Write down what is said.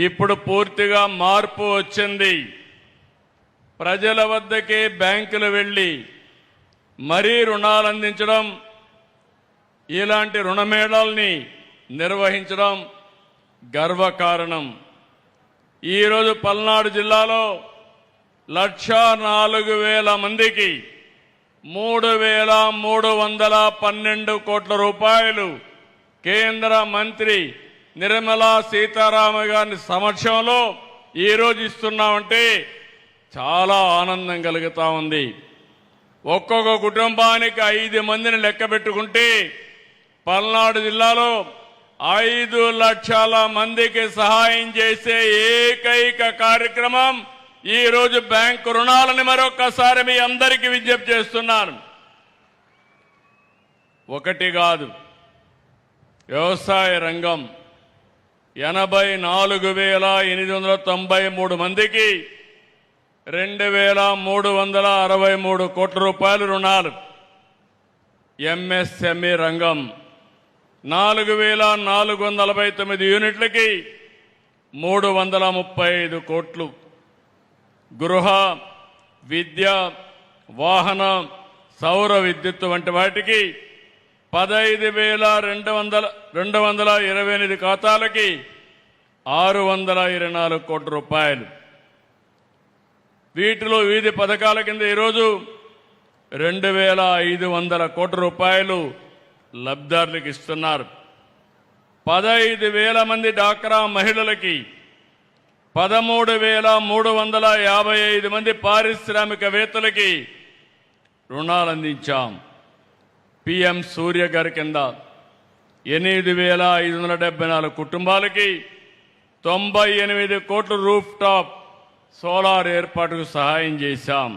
ఇప్పుడు పూర్తిగా మార్పు వచ్చింది. ప్రజల వద్దకే బ్యాంకులు వెళ్ళి మరీ రుణాలు అందించడం, ఇలాంటి రుణమేళాల్ని నిర్వహించడం గర్వకారణం. ఈరోజు పల్నాడు జిల్లాలో 1,04,000 మందికి 3,312 కోట్ల రూపాయలు కేంద్ర మంత్రి నిర్మలా సీతారామన్ గారి సమక్షంలో ఈరోజు ఇస్తున్నామంటే చాలా ఆనందం కలుగుతా ఉంది. ఒక్కొక్క కుటుంబానికి 5 మందిని లెక్క పెట్టుకుంటే పల్నాడు జిల్లాలో 5 లక్షల మందికి సహాయం చేసే ఏకైక కార్యక్రమం ఈరోజు బ్యాంకు రుణాలని మరొక్కసారి మీ అందరికీ విజ్ఞప్తి చేస్తున్నాను. ఒకటి కాదు, వ్యవసాయ రంగం 84,893 మందికి 2,363 కోట్ల రూపాయల రుణాలు. ఎంఎస్ఎంఈ రంగం 4,449 యూనిట్లకి 335 కోట్లు. గృహ, విద్య, వాహన, సౌర విద్యుత్ వంటి వాటికి 15,228 ఖాతాలకి 624 కోట్ల రూపాయలు. వీటిలో వివిధ పథకాల కింద ఈరోజు 2,500 కోట్ల రూపాయలు లబ్ధిదారులకు ఇస్తున్నారు. 15,000 మంది డాక్రా మహిళలకి, 13,355 మంది పారిశ్రామికవేత్తలకి రుణాలు అందించాం. పిఎం సూర్య గారి కింద 8,574 కుటుంబాలకి 98 కోట్ల రూఫ్ టాప్ సోలార్ ఏర్పాటుకు సహాయం చేశాం.